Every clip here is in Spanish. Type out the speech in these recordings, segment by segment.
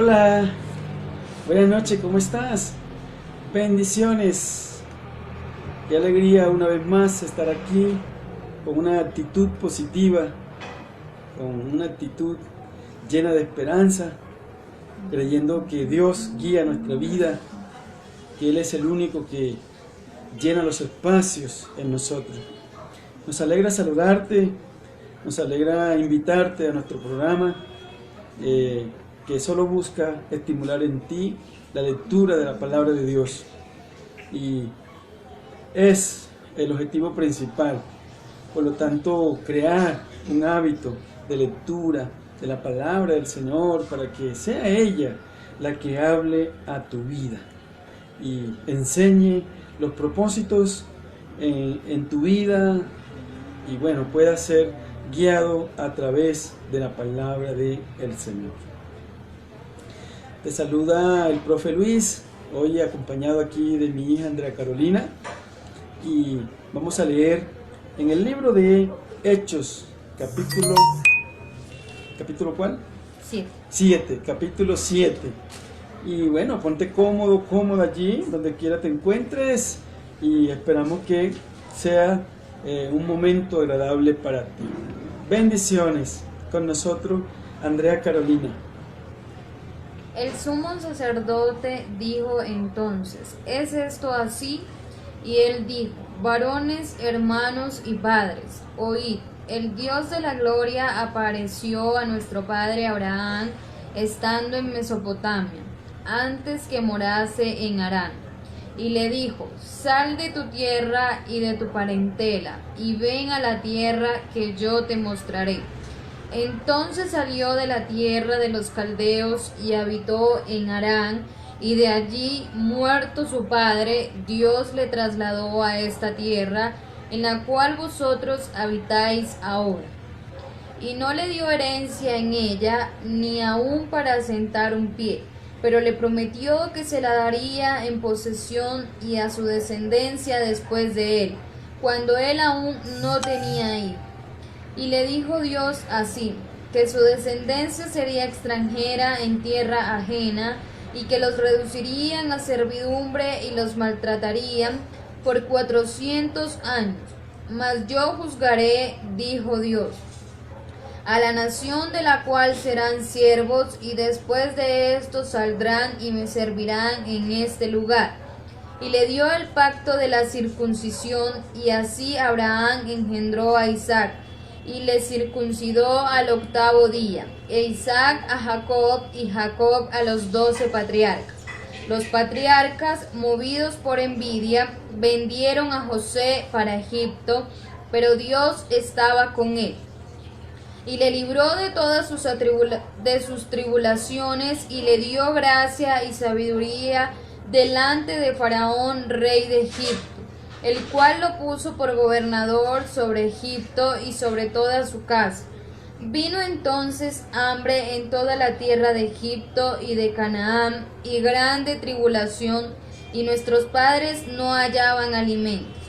Hola, buenas noches, ¿cómo estás? Bendiciones. Qué alegría una vez más estar aquí con una actitud positiva, con una actitud llena de esperanza, creyendo que Dios guía nuestra vida, que Él es el único que llena los espacios en nosotros. Nos alegra saludarte, nos alegra invitarte a nuestro programa que solo busca estimular en ti la lectura de la palabra de Dios. Y es el objetivo principal. Por lo tanto, crear un hábito de lectura de la palabra del Señor para que sea ella la que hable a tu vida y enseñe los propósitos en tu vida y bueno, pueda ser guiado a través de la palabra del Señor. Te saluda el profe Luis, hoy acompañado aquí de mi hija Andrea Carolina, y vamos a leer en el libro de Hechos, capítulo ¿cuál? 7, capítulo 7. Y bueno, ponte cómodo, cómoda allí, donde quiera te encuentres, y esperamos que sea un momento agradable para ti. Bendiciones. Con nosotros, Andrea Carolina. El sumo sacerdote dijo entonces: ¿es esto así? Y él dijo: varones, hermanos y padres, oíd, el Dios de la gloria apareció a nuestro padre Abraham estando en Mesopotamia, antes que morase en Harán, y le dijo: sal de tu tierra y de tu parentela, y ven a la tierra que yo te mostraré. Entonces salió de la tierra de los caldeos y habitó en Harán, y de allí, muerto su padre, Dios le trasladó a esta tierra en la cual vosotros habitáis ahora. Y no le dio herencia en ella, ni aun para asentar un pie, pero le prometió que se la daría en posesión y a su descendencia después de él, cuando él aún no tenía hijo. Y le dijo Dios así, que su descendencia sería extranjera en tierra ajena, y que los reducirían a servidumbre y los maltratarían por 400 años. Mas yo juzgaré, dijo Dios, a la nación de la cual serán siervos, y después de esto saldrán y me servirán en este lugar. Y le dio el pacto de la circuncisión, y así Abraham engendró a Isaac, y le circuncidó al 8º día, e Isaac a Jacob, y Jacob a los 12 patriarcas. Los patriarcas, movidos por envidia, vendieron a José para Egipto, pero Dios estaba con él, y le libró de todas sus tribulaciones, y le dio gracia y sabiduría delante de Faraón, rey de Egipto, el cual lo puso por gobernador sobre Egipto y sobre toda su casa. Vino entonces hambre en toda la tierra de Egipto y de Canaán, y grande tribulación, y nuestros padres no hallaban alimentos.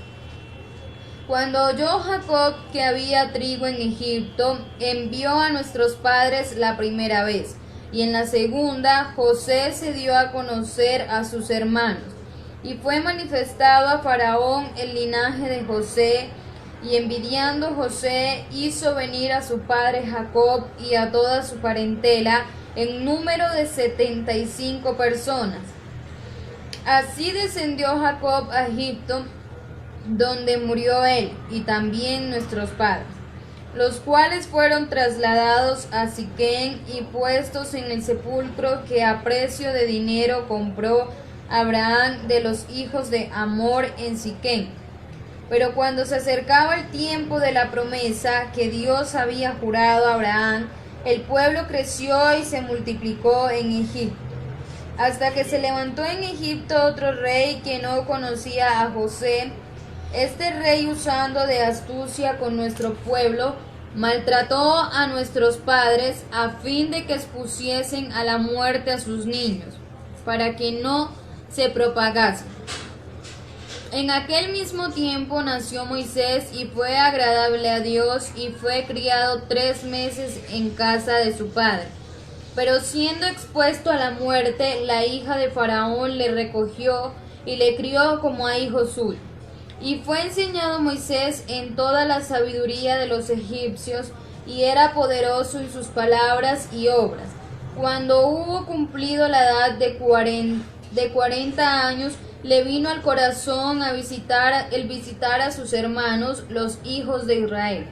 Cuando oyó Jacob que había trigo en Egipto, envió a nuestros padres la primera vez, y en la segunda José se dio a conocer a sus hermanos. Y fue manifestado a Faraón el linaje de José, y envidiando José hizo venir a su padre Jacob y a toda su parentela en número de 75 personas. Así descendió Jacob a Egipto, donde murió él, y también nuestros padres, los cuales fueron trasladados a Siquén y puestos en el sepulcro que a precio de dinero compró Abraham de los hijos de Hamor en Siquén. Pero cuando se acercaba el tiempo de la promesa que Dios había jurado a Abraham, el pueblo creció y se multiplicó en Egipto, hasta que se levantó en Egipto otro rey que no conocía a José. Este rey, usando de astucia con nuestro pueblo, maltrató a nuestros padres a fin de que expusiesen a la muerte a sus niños, para que no se propagasen. En aquel mismo tiempo nació Moisés y fue agradable a Dios, y fue criado 3 meses en casa de su padre. Pero siendo expuesto a la muerte, la hija de Faraón le recogió y le crió como a hijo suyo. Y fue enseñado Moisés en toda la sabiduría de los egipcios, y era poderoso en sus palabras y obras. Cuando hubo cumplido la edad de 40 años, le vino al corazón el visitar a sus hermanos, los hijos de Israel.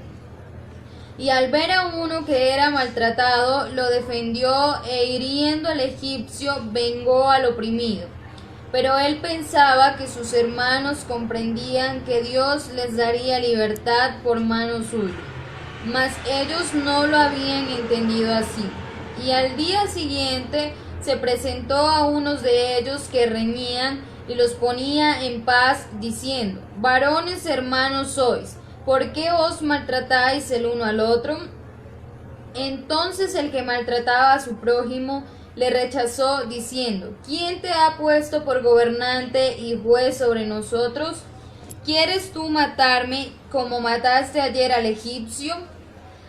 Y al ver a uno que era maltratado, lo defendió e hiriendo al egipcio, vengó al oprimido. Pero él pensaba que sus hermanos comprendían que Dios les daría libertad por mano suya. Mas ellos no lo habían entendido así. Y al día siguiente se presentó a unos de ellos que reñían y los ponía en paz, diciendo: varones hermanos sois, ¿por qué os maltratáis el uno al otro? Entonces el que maltrataba a su prójimo le rechazó, diciendo: ¿quién te ha puesto por gobernante y juez sobre nosotros? ¿Quieres tú matarme como mataste ayer al egipcio?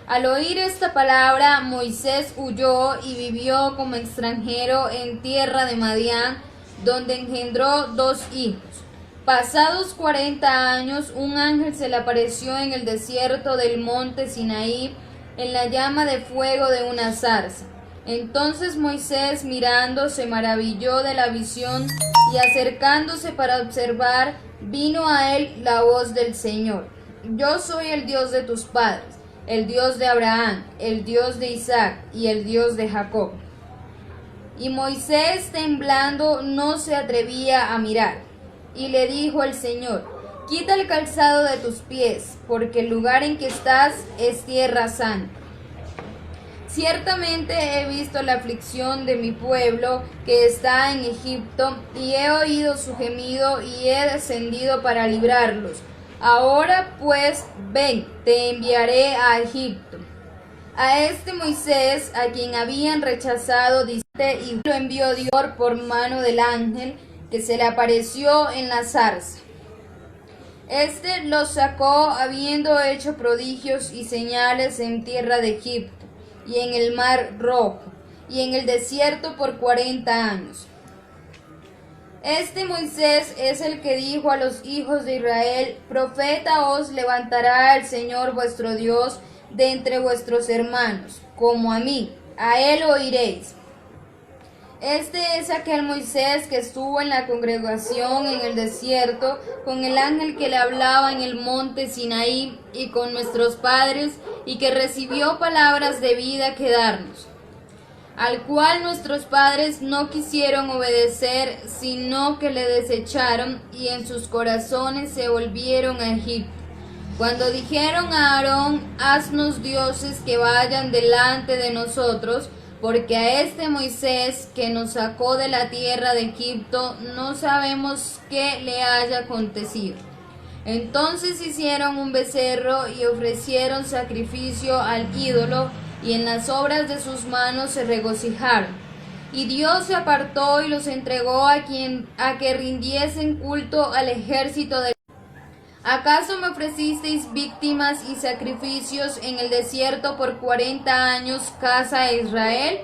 Al oír esta palabra, Moisés huyó y vivió como extranjero en tierra de Madián, donde engendró 2 hijos. Pasados 40 años, un ángel se le apareció en el desierto del monte Sinaí, en la llama de fuego de una zarza. Entonces Moisés, mirando, se maravilló de la visión, y acercándose para observar, vino a él la voz del Señor: yo soy el Dios de tus padres, el Dios de Abraham, el Dios de Isaac y el Dios de Jacob. Y Moisés, temblando, no se atrevía a mirar. Y le dijo el Señor: quita el calzado de tus pies, porque el lugar en que estás es tierra santa. Ciertamente he visto la aflicción de mi pueblo que está en Egipto, y he oído su gemido, y he descendido para librarlos. Ahora pues, ven, te enviaré a Egipto. A este Moisés, a quien habían rechazado, y lo envió Dios por mano del ángel que se le apareció en la zarza. Este los sacó habiendo hecho prodigios y señales en tierra de Egipto, y en el mar Rojo, y en el desierto por 40 años. Este Moisés es el que dijo a los hijos de Israel: profeta os levantará el Señor vuestro Dios de entre vuestros hermanos, como a mí, a él oiréis. Este es aquel Moisés que estuvo en la congregación en el desierto, con el ángel que le hablaba en el monte Sinaí, y con nuestros padres, y que recibió palabras de vida que darnos, al cual nuestros padres no quisieron obedecer, sino que le desecharon, y en sus corazones se volvieron a Egipto. Cuando dijeron a Aarón: haznos dioses que vayan delante de nosotros, porque a este Moisés que nos sacó de la tierra de Egipto no sabemos qué le haya acontecido. Entonces hicieron un becerro y ofrecieron sacrificio al ídolo, y en las obras de sus manos se regocijaron. Y Dios se apartó y los entregó a que rindiesen culto al ejército del... ¿Acaso me ofrecisteis víctimas y sacrificios en el desierto por 40 años, casa de Israel?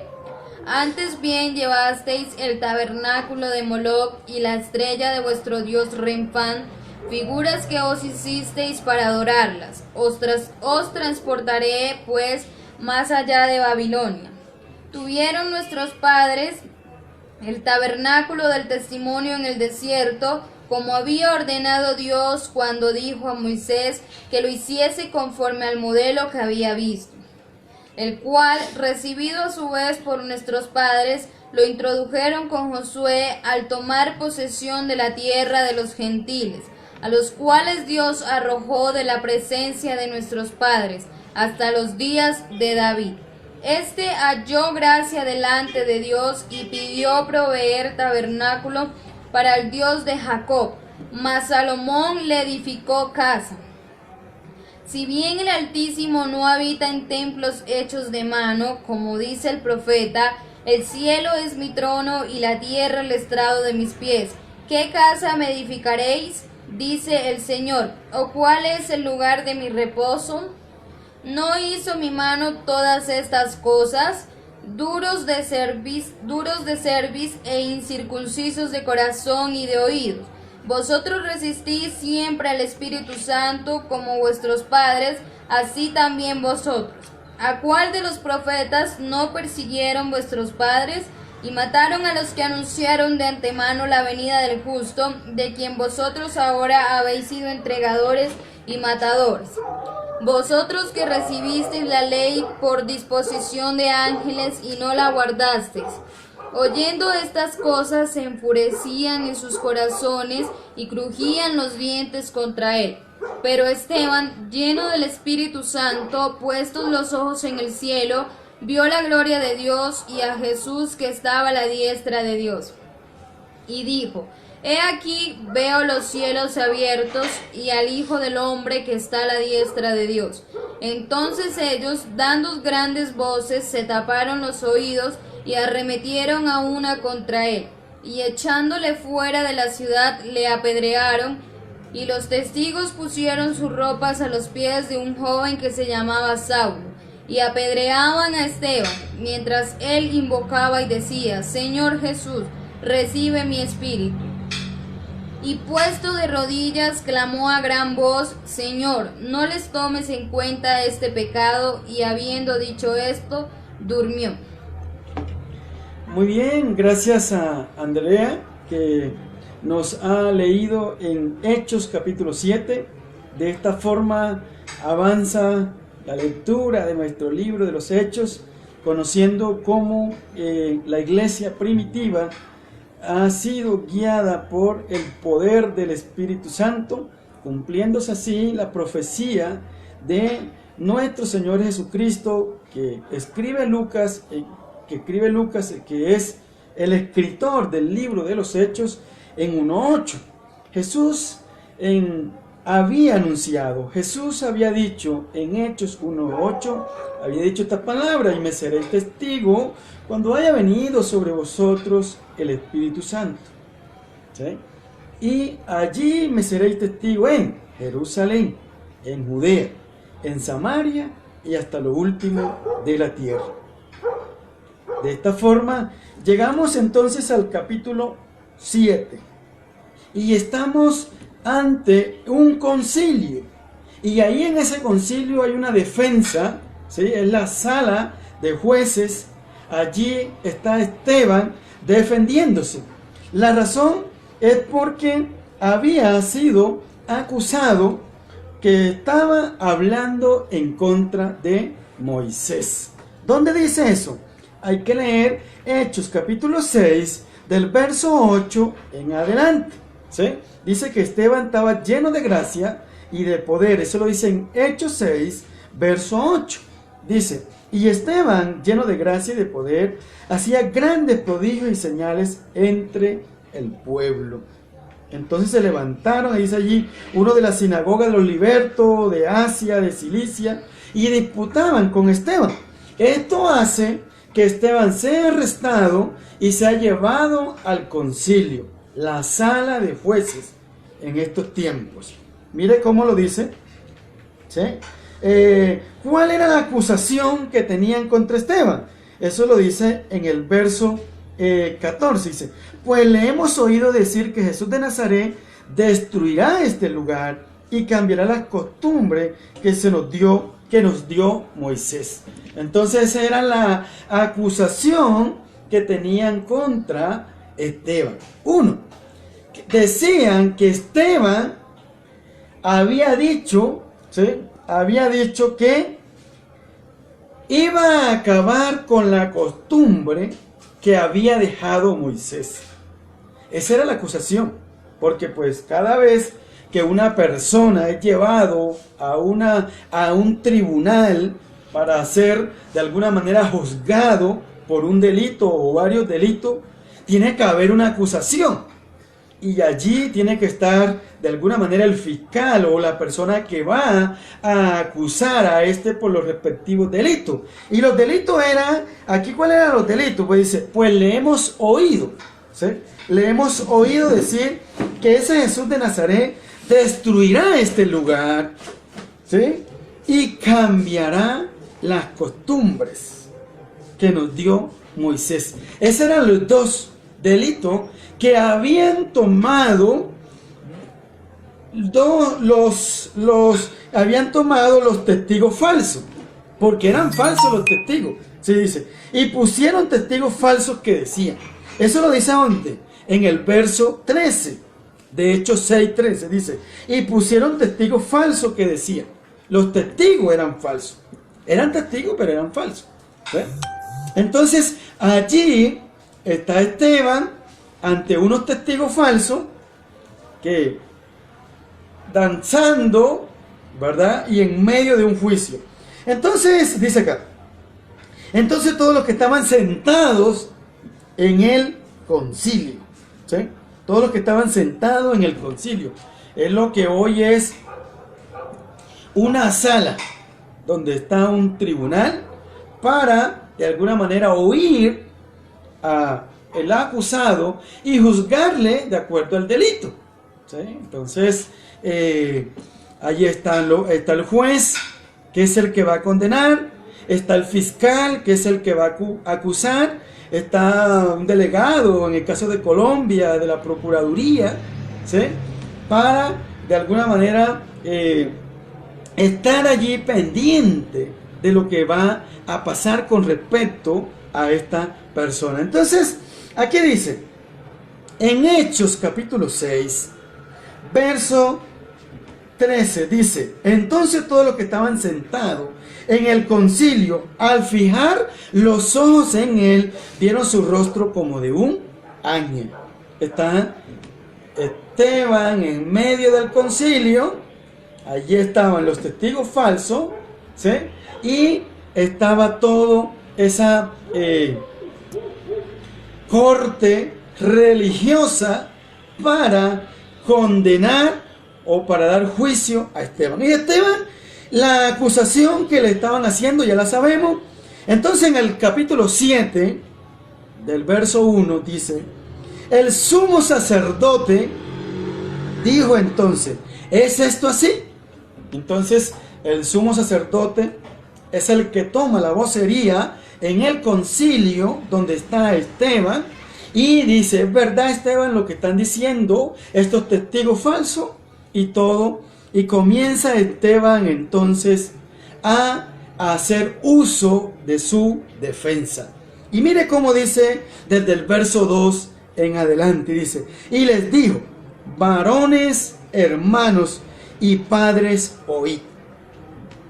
Antes bien llevasteis el tabernáculo de Moloc y la estrella de vuestro dios Renfán, figuras que os hicisteis para adorarlas. Os transportaré, pues, más allá de Babilonia. Tuvieron nuestros padres el tabernáculo del testimonio en el desierto, como había ordenado Dios cuando dijo a Moisés que lo hiciese conforme al modelo que había visto, el cual, recibido a su vez por nuestros padres, lo introdujeron con Josué al tomar posesión de la tierra de los gentiles, a los cuales Dios arrojó de la presencia de nuestros padres hasta los días de David. Este halló gracia delante de Dios y pidió proveer tabernáculo para el Dios de Jacob, mas Salomón le edificó casa. Si bien el Altísimo no habita en templos hechos de mano, como dice el profeta: el cielo es mi trono y la tierra el estrado de mis pies, ¿qué casa me edificaréis? Dice el Señor. ¿O cuál es el lugar de mi reposo? ¿No hizo mi mano todas estas cosas? duros de cerviz e incircuncisos de corazón y de oídos. Vosotros resistís siempre al Espíritu Santo como vuestros padres, así también vosotros. ¿A cuál de los profetas no persiguieron vuestros padres y mataron a los que anunciaron de antemano la venida del justo, de quien vosotros ahora habéis sido entregadores y matadores? Vosotros que recibisteis la ley por disposición de ángeles y no la guardasteis. Oyendo estas cosas se enfurecían en sus corazones y crujían los dientes contra él. Pero Esteban, lleno del Espíritu Santo, puestos los ojos en el cielo, vio la gloria de Dios y a Jesús que estaba a la diestra de Dios. Y dijo: He aquí veo los cielos abiertos y al Hijo del Hombre que está a la diestra de Dios. Entonces ellos, dando grandes voces, se taparon los oídos y arremetieron a una contra él, y echándole fuera de la ciudad le apedrearon, y los testigos pusieron sus ropas a los pies de un joven que se llamaba Saulo, y apedreaban a Esteban, mientras él invocaba y decía: Señor Jesús, recibe mi espíritu. Y puesto de rodillas clamó a gran voz: Señor, no les tomes en cuenta este pecado. Y habiendo dicho esto, durmió. Muy bien, gracias a Andrea que nos ha leído en Hechos capítulo 7. De esta forma avanza la lectura de nuestro libro de los Hechos, conociendo cómo la iglesia primitiva ha sido guiada por el poder del Espíritu Santo, cumpliéndose así la profecía de nuestro Señor Jesucristo que escribe Lucas, que es el escritor del libro de los Hechos, en 1:8. Jesús había anunciado, Jesús había dicho en Hechos 1:8, había dicho esta palabra: y me seréis testigo cuando haya venido sobre vosotros el Espíritu Santo. ¿Sí? Y allí me seréis testigo en Jerusalén, en Judea, en Samaria y hasta lo último de la tierra. De esta forma llegamos entonces al capítulo 7 y estamos ante un concilio, y ahí en ese concilio hay una defensa, ¿sí? Es la sala de jueces. Allí está Esteban defendiéndose. La razón es porque había sido acusado que estaba hablando en contra de Moisés. ¿Dónde dice eso? Hay que leer Hechos capítulo 6 del verso 8 en adelante, ¿sí? Dice que Esteban estaba lleno de gracia y de poder. Eso lo dice en Hechos 6 verso 8. Dice: y Esteban, lleno de gracia y de poder, hacía grandes prodigios y señales entre el pueblo. Entonces se levantaron, dice allí, uno de la sinagoga de los libertos de Asia, de Cilicia, y disputaban con Esteban. Esto hace que Esteban sea arrestado y sea llevado al concilio, la sala de jueces, en estos tiempos. Mire cómo lo dice, ¿sí? ¿Cuál era la acusación que tenían contra Esteban? Eso lo dice en el verso 14. Dice: pues le hemos oído decir que Jesús de Nazaret destruirá este lugar y cambiará las costumbres que nos dio Moisés. Entonces esa era la acusación que tenían contra Esteban. Uno, decían que Esteban había dicho, ¿sí? Había dicho que iba a acabar con la costumbre que había dejado Moisés. Esa era la acusación, porque pues cada vez que una persona es llevado a un tribunal para ser de alguna manera juzgado por un delito o varios delitos, tiene que haber una acusación. Y allí tiene que estar de alguna manera el fiscal o la persona que va a acusar a por los respectivos delitos. Y los delitos eran, aquí ¿cuáles eran los delitos? Pues dice: pues le hemos oído, ¿sí? Le hemos oído decir que ese Jesús de Nazaret destruirá este lugar, ¿sí? Y cambiará las costumbres que nos dio Moisés. Esos eran los dos delitos que habían tomado habían tomado los testigos falsos, porque eran falsos los testigos, se dice, y pusieron testigos falsos que decían. Eso lo dice ¿dónde? En el verso 13 de Hechos 6:13 dice, y pusieron testigos falsos que decían. Los testigos eran falsos, eran testigos pero eran falsos. ¿Ves? Entonces allí está Esteban ante unos testigos falsos que danzando, ¿verdad? Y en medio de un juicio. Entonces, dice acá, entonces todos los que estaban sentados en el concilio, ¿sí? Todos los que estaban sentados en el concilio, es lo que hoy es una sala donde está un tribunal para, de alguna manera, oír al acusado y juzgarle de acuerdo al delito, ¿sí? Entonces, allí está el juez, que es el que va a condenar, está el fiscal, que es el que va a acusar, está un delegado, en el caso de Colombia, de la Procuraduría, ¿sí? Para, de alguna manera, estar allí pendiente de lo que va a pasar con respecto a esta persona. Entonces, aquí dice, en Hechos capítulo 6, verso 13, dice, entonces todos los que estaban sentados en el concilio, al fijar los ojos en él, vieron su rostro como de un ángel. Está Esteban en medio del concilio, allí estaban los testigos falsos, ¿sí? Y estaba todo esa corte religiosa para condenar o para dar juicio a Esteban. Y Esteban, la acusación que le estaban haciendo ya la sabemos. Entonces en el capítulo 7 del verso 1 dice, el sumo sacerdote dijo entonces, ¿es esto así? Entonces el sumo sacerdote es el que toma la vocería en el concilio donde está Esteban y dice, ¿es verdad, Esteban, lo que están diciendo estos testigos falsos? Y todo, y comienza Esteban entonces a hacer uso de su defensa. Y mire cómo dice desde el verso 2 en adelante, dice, y les dijo, varones, hermanos y padres, oíd.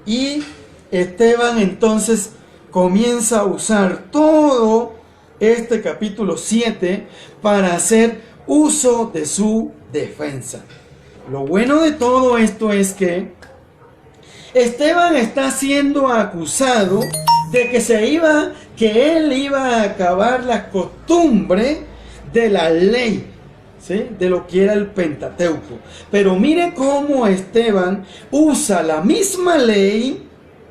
Y Esteban entonces comienza a usar todo este capítulo 7 para hacer uso de su defensa. Lo bueno de todo esto es que Esteban está siendo acusado de que él iba a acabar la costumbre de la ley, ¿sí? De lo que era el Pentateuco. Pero mire cómo Esteban usa la misma ley,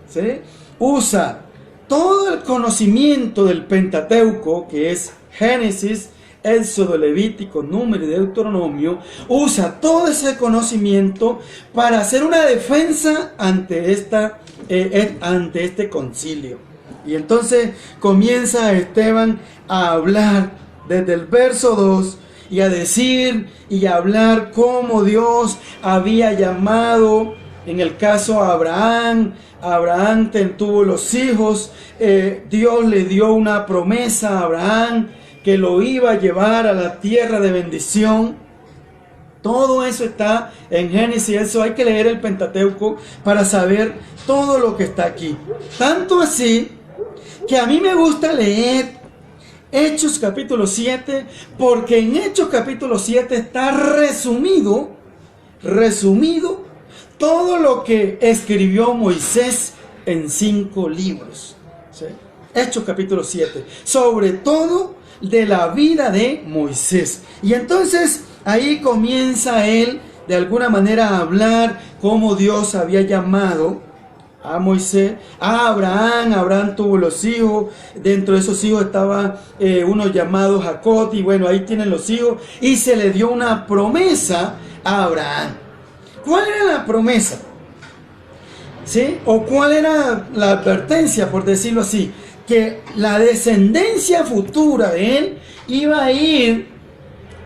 ¿sí? Usa todo el conocimiento del Pentateuco, que es Génesis, Éxodo, Levítico, Número y Deuteronomio, usa todo ese conocimiento para hacer una defensa ante este concilio. Y entonces comienza Esteban a hablar desde el verso 2 y a decir y a hablar cómo Dios había llamado, en el caso a Abraham tuvo los hijos, Dios le dio una promesa a Abraham, que lo iba a llevar a la tierra de bendición. Todo eso está en Génesis. Eso hay que leer el Pentateuco para saber todo lo que está aquí. Tanto así que a mí me gusta leer Hechos capítulo 7, porque en Hechos capítulo 7 está resumido todo lo que escribió Moisés en 5 libros. ¿Sí? Hechos capítulo 7, sobre todo de la vida de Moisés. Y entonces ahí comienza él de alguna manera a hablar cómo Dios había llamado a Moisés, a Abraham. Abraham tuvo los hijos, dentro de esos hijos estaba uno llamado Jacob, y bueno, ahí tienen los hijos, y se le dio una promesa a Abraham. ¿Cuál era la promesa? ¿Sí? ¿O cuál era la advertencia, por decirlo así? que la descendencia futura de él iba a ir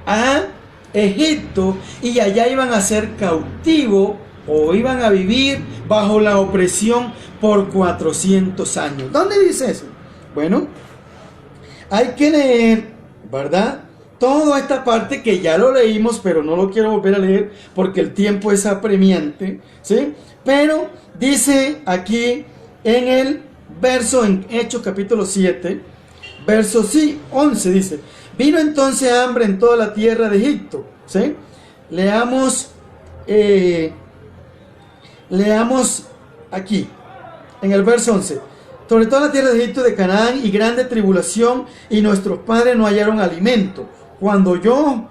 a Egipto y allá iban a ser cautivos o iban a vivir bajo la opresión por 400 años. ¿Dónde dice eso? Bueno, hay que leer, ¿verdad? Toda esta parte que ya lo leímos, pero no lo quiero volver a leer porque el tiempo es apremiante, ¿sí? Pero dice aquí en el verso, en Hechos capítulo 7, verso 11, dice: vino entonces hambre en toda la tierra de Egipto, ¿sí? Leamos aquí, en el verso 11: sobre toda la tierra de Egipto, de Canaán, y grande tribulación, y nuestros padres no hallaron alimento. Cuando yo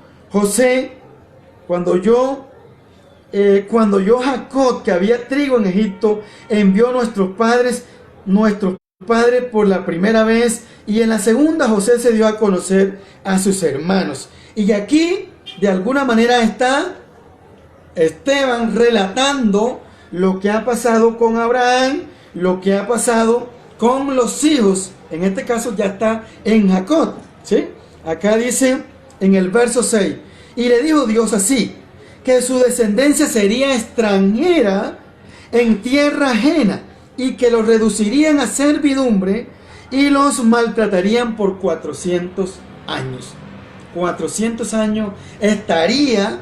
Jacob, que había trigo en Egipto, envió a nuestros padres por la primera vez, y en la segunda José se dio a conocer a sus hermanos. Y aquí, de alguna manera, está Esteban relatando lo que ha pasado con Abraham, lo que ha pasado con los hijos. En este caso ya está en Jacob, ¿sí? Acá dice en el verso 6: y le dijo Dios así, que su descendencia sería extranjera en tierra ajena, y que los reducirían a servidumbre y los maltratarían por 400 años. 400 años estaría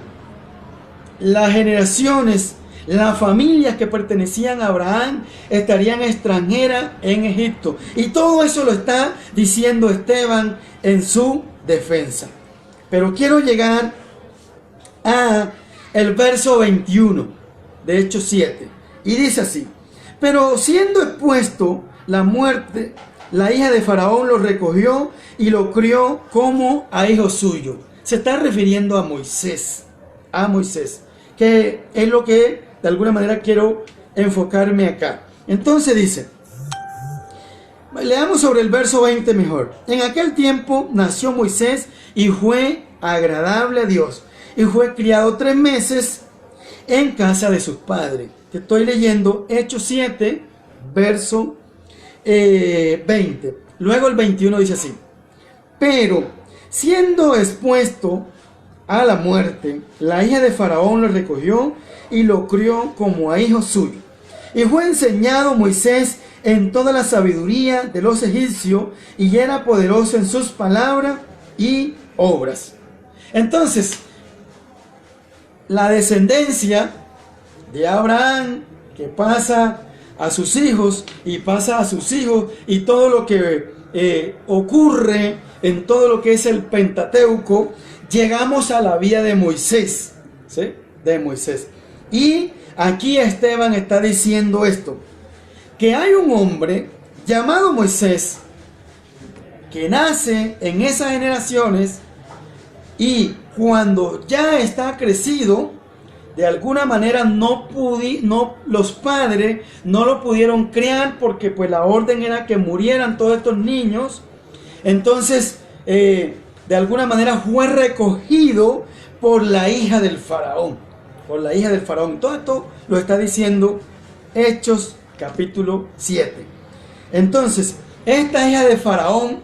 las generaciones, las familias que pertenecían a Abraham estarían extranjeras en Egipto. Y todo eso lo está diciendo Esteban en su defensa. Pero quiero llegar a el verso 21 de Hechos 7. Y dice así: pero siendo expuesto la muerte, la hija de Faraón lo recogió y lo crió como a hijo suyo. Se está refiriendo a Moisés, que es lo que de alguna manera quiero enfocarme acá. Entonces dice, leamos sobre el verso 20 mejor: en aquel tiempo nació Moisés y fue agradable a Dios, y fue criado 3 meses en casa de sus padres. Te estoy leyendo Hechos 7, verso 20. Luego el 21 dice así: pero siendo expuesto a la muerte, la hija de Faraón lo recogió y lo crió como a hijo suyo. Y fue enseñado Moisés en toda la sabiduría de los egipcios, y era poderoso en sus palabras y obras. Entonces, la descendencia de Abraham, que pasa a sus hijos y pasa a sus hijos, y todo lo que ocurre en todo lo que es el Pentateuco, llegamos a la vida de Moisés, ¿sí? De Moisés. Y aquí Esteban está diciendo esto, que hay un hombre llamado Moisés que nace en esas generaciones, y cuando ya está crecido, de alguna manera los padres no lo pudieron criar, porque pues la orden era que murieran todos estos niños. Entonces de alguna manera fue recogido por la hija del faraón, Todo esto lo está diciendo Hechos capítulo 7. Entonces esta hija de faraón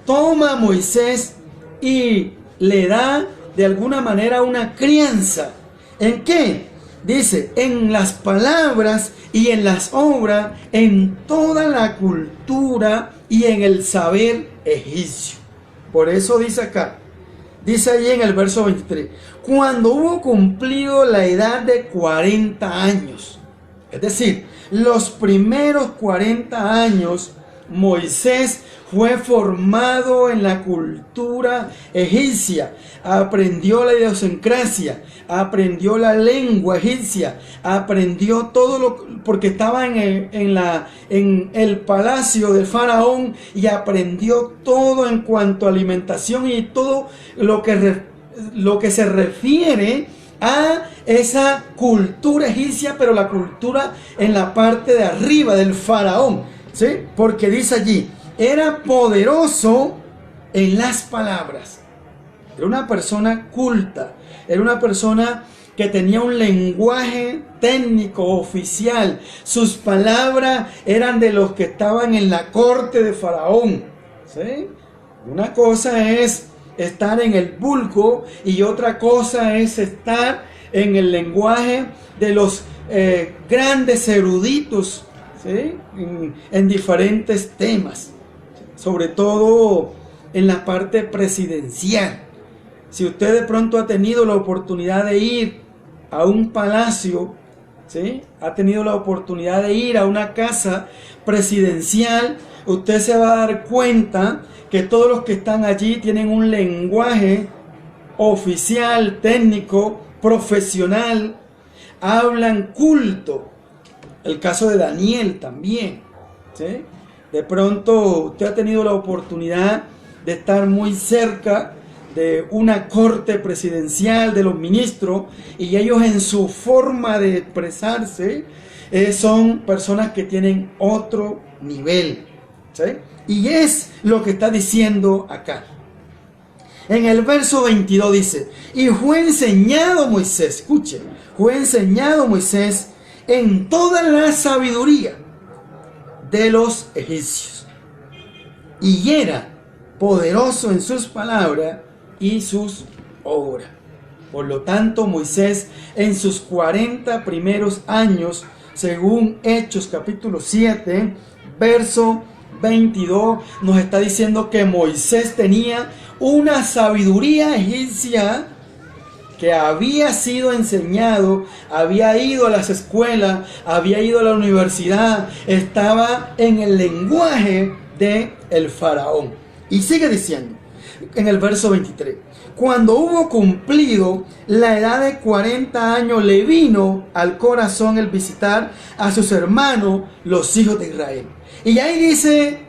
toma a Moisés y le da de alguna manera una crianza. ¿En qué? Dice, en las palabras y en las obras, en toda la cultura y en el saber egipcio. Por eso dice acá, dice ahí en el verso 23, cuando hubo cumplido la edad de 40 años, es decir, los primeros 40 años, Moisés fue formado en la cultura egipcia, aprendió la idiosincrasia, aprendió la lengua egipcia, aprendió todo porque estaba en el palacio del faraón, y aprendió todo en cuanto a alimentación y todo lo que se refiere a esa cultura egipcia, pero la cultura en la parte de arriba del faraón, ¿sí? Porque dice allí, era poderoso en las palabras. Era una persona culta, era una persona que tenía un lenguaje técnico oficial. Sus palabras eran de los que estaban en la corte de Faraón. ¿Sí? Una cosa es estar en el vulgo y otra cosa es estar en el lenguaje de los grandes eruditos, ¿sí? En diferentes temas, sobre todo en la parte presidencial. Si usted de pronto ha tenido la oportunidad de ir a un palacio, ¿sí? Ha tenido la oportunidad de ir a una casa presidencial, usted se va a dar cuenta que todos los que están allí tienen un lenguaje oficial, técnico, profesional, hablan culto. El caso de Daniel también, ¿sí? De pronto usted ha tenido la oportunidad de estar muy cerca de una corte presidencial, de los ministros, y ellos en su forma de expresarse son personas que tienen otro nivel, ¿sí? Y es lo que está diciendo acá. En el verso 22 dice: y fue enseñado Moisés, escuche, fue enseñado Moisés en toda la sabiduría de los egipcios, y era poderoso en sus palabras y sus obras. Por lo tanto, Moisés en sus 40 primeros años, según Hechos capítulo 7, verso 22, nos está diciendo que Moisés tenía una sabiduría egipcia que había sido enseñado, había ido a las escuelas, había ido a la universidad, estaba en el lenguaje del faraón. Y sigue diciendo en el verso 23: cuando hubo cumplido la edad de 40 años, le vino al corazón el visitar a sus hermanos, los hijos de Israel. Y ahí dice,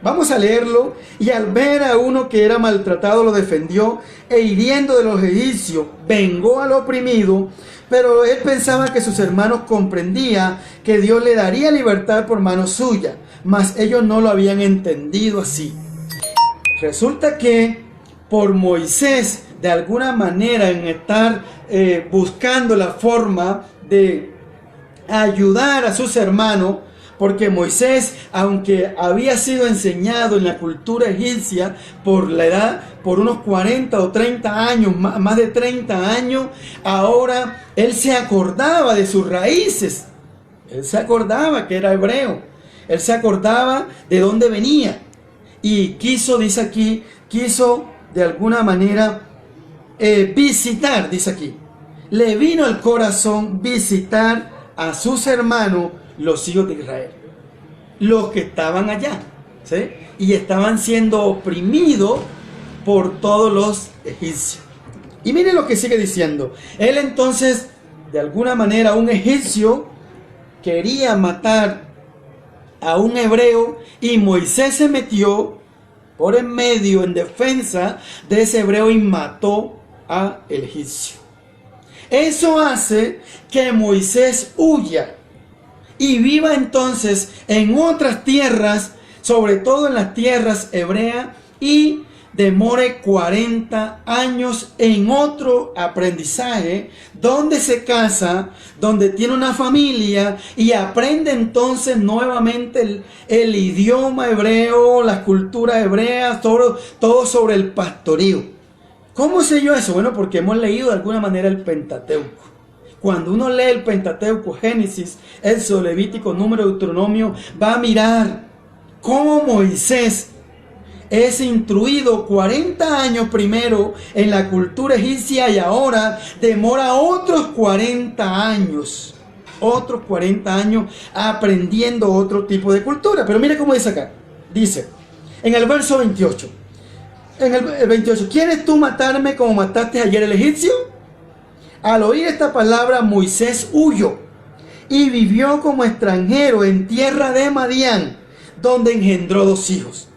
vamos a leerlo: y al ver a uno que era maltratado, lo defendió, e hiriendo de los egipcios, vengó al oprimido. Pero él pensaba que sus hermanos comprendían que Dios le daría libertad por mano suya, mas ellos no lo habían entendido así. Resulta que por Moisés, de alguna manera, en estar buscando la forma de ayudar a sus hermanos, porque Moisés, aunque había sido enseñado en la cultura egipcia por la edad, por unos 40 o 30 años, más de 30 años, ahora él se acordaba de sus raíces. Él se acordaba que era hebreo. Él se acordaba de dónde venía. Y quiso, dice aquí, quiso de alguna manera visitar, dice aquí. Le vino al corazón visitar a sus hermanos, los hijos de Israel, los que estaban allá, ¿sí? Y estaban siendo oprimidos por todos los egipcios. Y miren lo que sigue diciendo. Él entonces, de alguna manera, un egipcio quería matar a un hebreo, y Moisés se metió por en medio en defensa de ese hebreo y mató a el egipcio. Eso hace que Moisés huya y viva entonces en otras tierras, sobre todo en las tierras hebreas, y demore 40 años en otro aprendizaje, donde se casa, donde tiene una familia y aprende entonces nuevamente el idioma hebreo, las culturas hebreas, todo sobre el pastoreo. ¿Cómo sé yo eso? Bueno, porque hemos leído de alguna manera el Pentateuco. Cuando uno lee el Pentateuco, Génesis, Éxodo, Levítico, Número, Deuteronomio, va a mirar cómo Moisés es instruido 40 años primero en la cultura egipcia, y ahora demora otros 40 años. Otros 40 años aprendiendo otro tipo de cultura. Pero mire cómo dice acá. Dice, en el verso 28. En el 28, ¿quieres tú matarme como mataste ayer el egipcio? Al oír esta palabra, Moisés huyó y vivió como extranjero en tierra de Madián, donde engendró 2 hijos.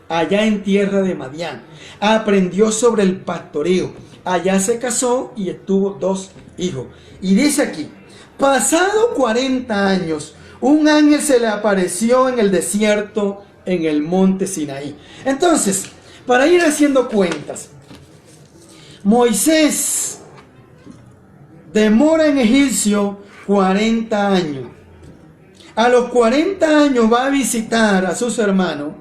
Allá en tierra de Madián aprendió sobre el pastoreo. Allá se casó y tuvo 2 hijos. Y dice aquí, pasado 40 años, un ángel se le apareció en el desierto, en el monte Sinaí. Entonces, para ir haciendo cuentas, Moisés demora en Egipto 40 años. A los 40 años va a visitar a sus hermanos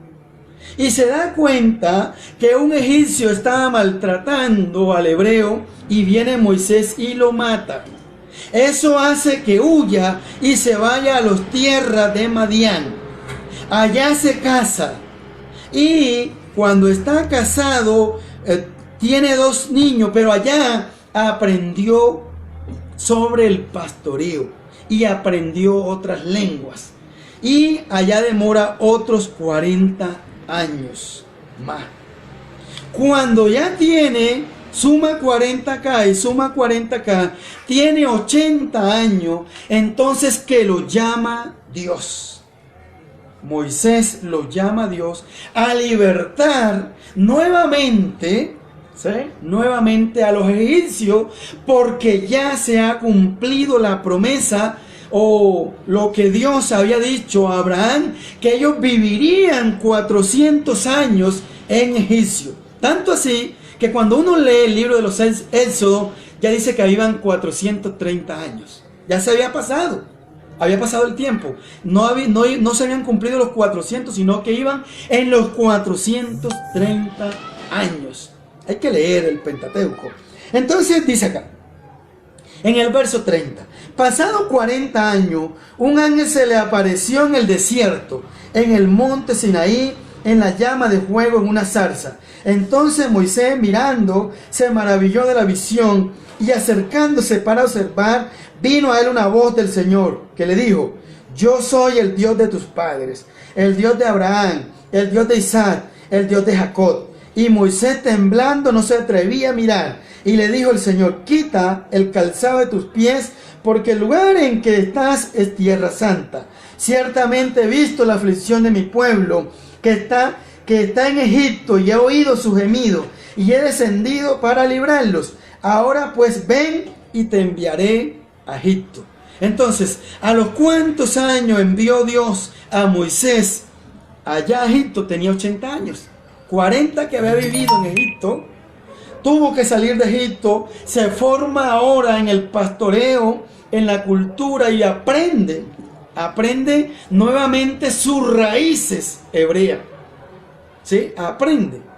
y se da cuenta que un egipcio estaba maltratando al hebreo y viene Moisés y lo mata. Eso hace que huya y se vaya a las tierras de Madián. Allá se casa y cuando está casado tiene 2 niños, pero allá aprendió sobre el pastoreo y aprendió otras lenguas. Y allá demora otros 40 años más. Cuando ya suma 40K y suma 40K, tiene 80 años, entonces que lo llama Dios. Moisés lo llama a Dios a libertar nuevamente, ¿sí?, nuevamente a los egipcios, porque ya se ha cumplido la promesa o lo que Dios había dicho a Abraham, que ellos vivirían 400 años en Egipto. Tanto así que cuando uno lee el libro de los Éxodos, ya dice que vivan 430 años. Ya se había pasado el tiempo. No se habían cumplido los 400, sino que iban en los 430 años. Hay que leer el Pentateuco. Entonces dice acá, en el verso 30, pasado 40 años, un ángel se le apareció en el desierto, en el monte Sinaí, en la llama de fuego en una zarza. Entonces Moisés, mirando, se maravilló de la visión, y acercándose para observar, vino a él una voz del Señor, que le dijo: yo soy el Dios de tus padres, el Dios de Abraham, el Dios de Isaac, el Dios de Jacob. Y Moisés, temblando, no se atrevía a mirar. Y le dijo el Señor: quita el calzado de tus pies, porque el lugar en que estás es tierra santa. Ciertamente he visto la aflicción de mi pueblo, que está en Egipto, y he oído su gemido, y he descendido para librarlos. Ahora pues ven y te enviaré a Egipto. Entonces, ¿a los cuántos años envió Dios a Moisés allá a Egipto? Tenía 80 años. 40 que había vivido en Egipto. Tuvo que salir de Egipto, se forma ahora en el pastoreo, en la cultura, y aprende nuevamente sus raíces hebreas. ¿Sí?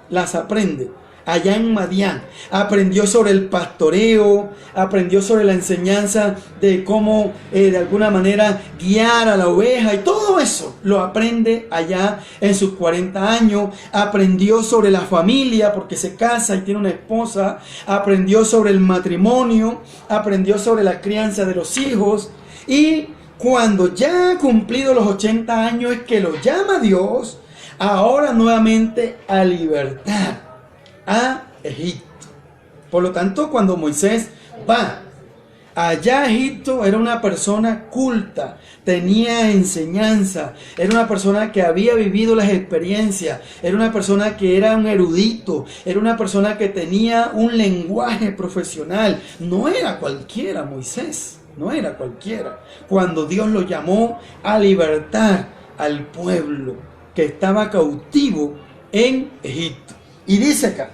Las aprende. Allá en Madián, aprendió sobre el pastoreo, aprendió sobre la enseñanza de cómo de alguna manera guiar a la oveja, y todo eso lo aprende allá en sus 40 años. Aprendió sobre la familia, porque se casa y tiene una esposa. Aprendió sobre el matrimonio, aprendió sobre la crianza de los hijos, y cuando ya ha cumplido los 80 años es que lo llama Dios ahora nuevamente a libertar a Egipto. Por lo tanto, cuando Moisés va allá a Egipto, era una persona culta, tenía enseñanza, era una persona que había vivido las experiencias, era una persona que era un erudito, era una persona que tenía un lenguaje profesional. No era cualquiera Moisés, no era cualquiera. Cuando Dios lo llamó a libertar al pueblo que estaba cautivo en Egipto. Y dice acá: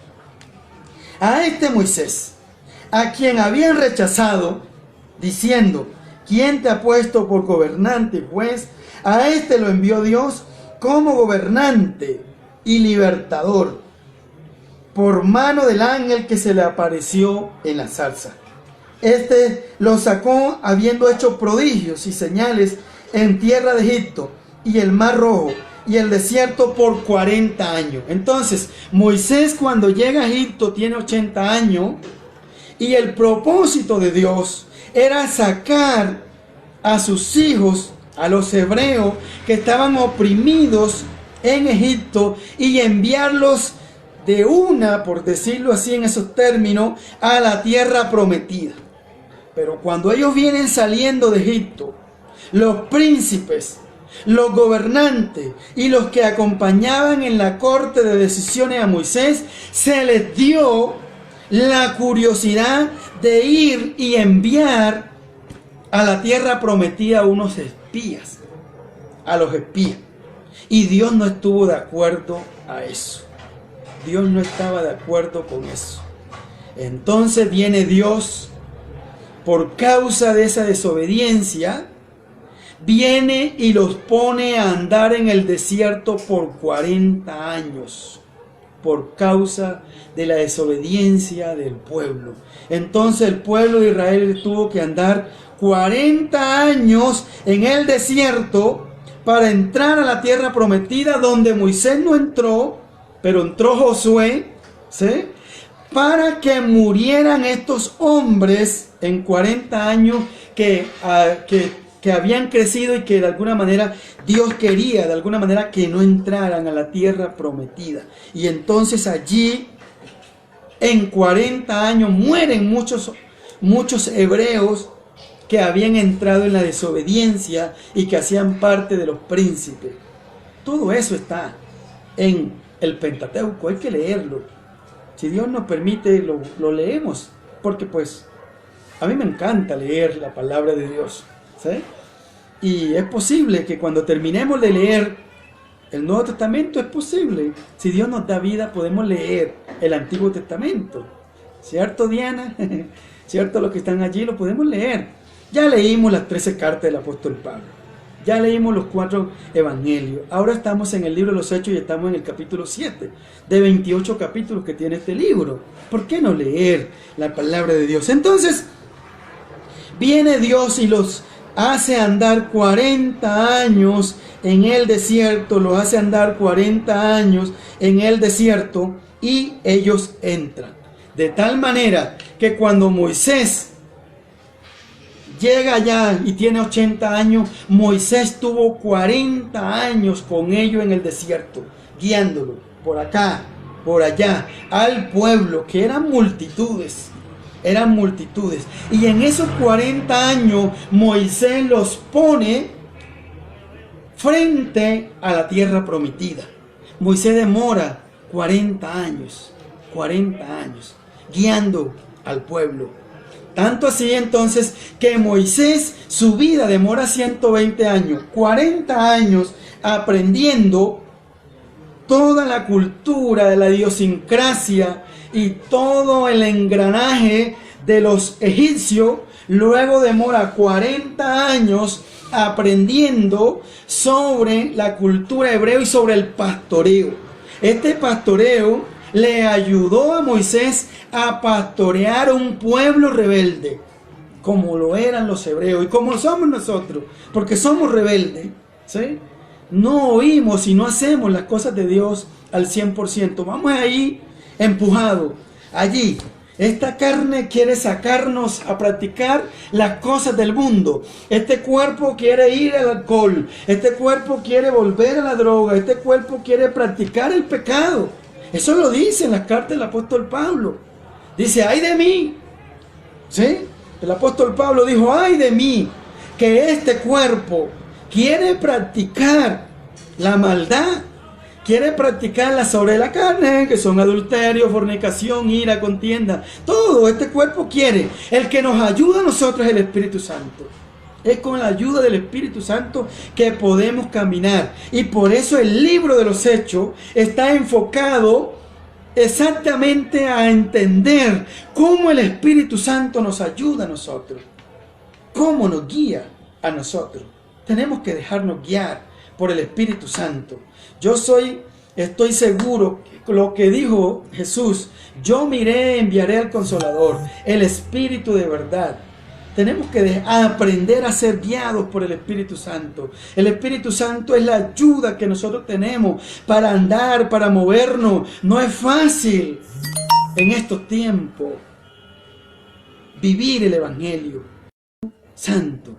a este Moisés, a quien habían rechazado, diciendo: ¿quién te ha puesto por gobernante y juez? A este lo envió Dios como gobernante y libertador, por mano del ángel que se le apareció en la zarza. Este lo sacó habiendo hecho prodigios y señales en tierra de Egipto y el mar Rojo y el desierto por 40 años. Entonces, Moisés, cuando llega a Egipto, tiene 80 años, y el propósito de Dios era sacar a sus hijos, a los hebreos que estaban oprimidos en Egipto, y enviarlos de una, por decirlo así en esos términos, a la tierra prometida. Pero cuando ellos vienen saliendo de Egipto, los príncipes, los gobernantes y los que acompañaban en la corte de decisiones a Moisés, se les dio la curiosidad de ir y enviar a la tierra prometida a unos espías, a los espías. Y Dios no estuvo de acuerdo a eso. Dios no estaba de acuerdo con eso. Entonces viene Dios por causa de esa desobediencia, viene y los pone a andar en el desierto por 40 años, por causa de la desobediencia del pueblo. Entonces el pueblo de Israel tuvo que andar 40 años en el desierto para entrar a la tierra prometida, donde Moisés no entró, pero entró Josué, ¿sí? Para que murieran estos hombres en 40 años que habían crecido y que de alguna manera Dios quería, de alguna manera, que no entraran a la tierra prometida. Y entonces allí, en 40 años, mueren muchos hebreos que habían entrado en la desobediencia y que hacían parte de los príncipes. Todo eso está en el Pentateuco, hay que leerlo. Si Dios nos permite, lo leemos, porque pues a mí me encanta leer la palabra de Dios, ¿sí? Y es posible que cuando terminemos de leer el Nuevo Testamento, es posible, si Dios nos da vida, podemos leer el Antiguo Testamento. ¿Cierto, Diana? ¿Cierto? Los que están allí lo podemos leer. Ya leímos las 13 cartas del apóstol Pablo. Ya leímos los 4 evangelios. Ahora estamos en el libro de los Hechos y estamos en el capítulo 7 de 28 capítulos que tiene este libro. ¿Por qué no leer la palabra de Dios? Entonces, viene Dios y los hace andar 40 años en el desierto. Los hace andar 40 años en el desierto y ellos entran. De tal manera que cuando Moisés llega allá y tiene 80 años, Moisés tuvo 40 años con ellos en el desierto, guiándolo por acá, por allá, al pueblo, que eran multitudes. Y en esos 40 años, Moisés los pone frente a la tierra prometida. Moisés demora 40 años, guiando al pueblo. Tanto así entonces que Moisés, su vida demora 120 años, 40 años aprendiendo toda la cultura de la idiosincrasia y todo el engranaje de los egipcios. Luego demora 40 años aprendiendo sobre la cultura hebrea y sobre el pastoreo. Este pastoreo le ayudó a Moisés a pastorear un pueblo rebelde, como lo eran los hebreos y como somos nosotros, porque somos rebeldes, ¿sí? No oímos y no hacemos las cosas de Dios al 100%. Vamos ahí empujados. Allí, esta carne quiere sacarnos a practicar las cosas del mundo. Este cuerpo quiere ir al alcohol. Este cuerpo quiere volver a la droga. Este cuerpo quiere practicar el pecado. Eso lo dice en las cartas del apóstol Pablo. Dice, ay de mí. ¿Sí? El apóstol Pablo dijo, ay de mí, que este cuerpo quiere practicar la maldad. Quiere practicar las obras de la carne, que son adulterio, fornicación, ira, contienda. Todo este cuerpo quiere. El que nos ayuda a nosotros es el Espíritu Santo. Es con la ayuda del Espíritu Santo que podemos caminar. Y por eso el libro de los Hechos está enfocado exactamente a entender cómo el Espíritu Santo nos ayuda a nosotros. Cómo nos guía a nosotros. Tenemos que dejarnos guiar por el Espíritu Santo. Estoy seguro que lo que dijo Jesús, yo miré, enviaré al Consolador, el Espíritu de verdad. Tenemos que aprender a ser guiados por el Espíritu Santo. El Espíritu Santo es la ayuda que nosotros tenemos para andar, para movernos. No es fácil en estos tiempos vivir el Evangelio Santo,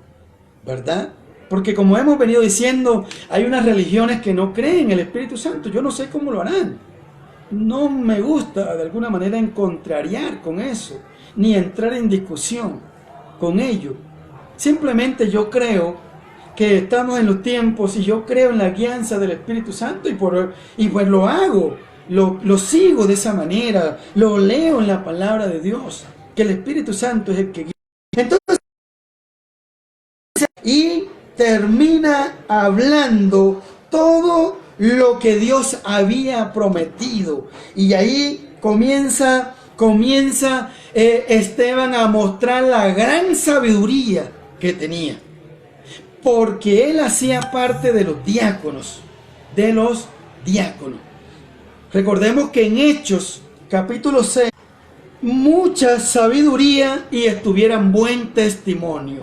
¿verdad? Porque como hemos venido diciendo, hay unas religiones que no creen en el Espíritu Santo. Yo no sé cómo lo harán. No me gusta de alguna manera contrariar con eso, ni entrar en discusión con ello. Simplemente yo creo que estamos en los tiempos y yo creo en la guianza del Espíritu Santo y pues lo hago, lo sigo de esa manera, lo leo en la palabra de Dios, que el Espíritu Santo es el que guía. Entonces, y termina hablando todo lo que Dios había prometido, y ahí comienza Esteban a mostrar la gran sabiduría que tenía, porque él hacía parte de los diáconos, Recordemos que en Hechos, capítulo 6, mucha sabiduría y estuvieran buen testimonio.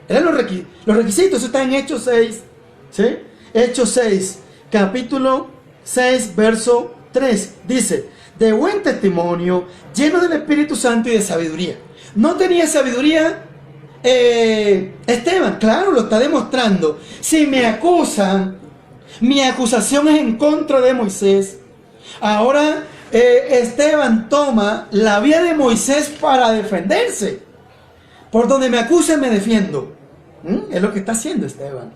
Eran los requisitos, eso está en Hechos 6, ¿sí? Hechos 6, capítulo 6, verso 3, dice, de buen testimonio, lleno del Espíritu Santo y de sabiduría. ¿No tenía sabiduría Esteban? Claro, lo está demostrando. Si me acusan, mi acusación es en contra de Moisés. Ahora Esteban toma la vía de Moisés para defenderse. Por donde me acusen me defiendo. Es lo que está haciendo Esteban.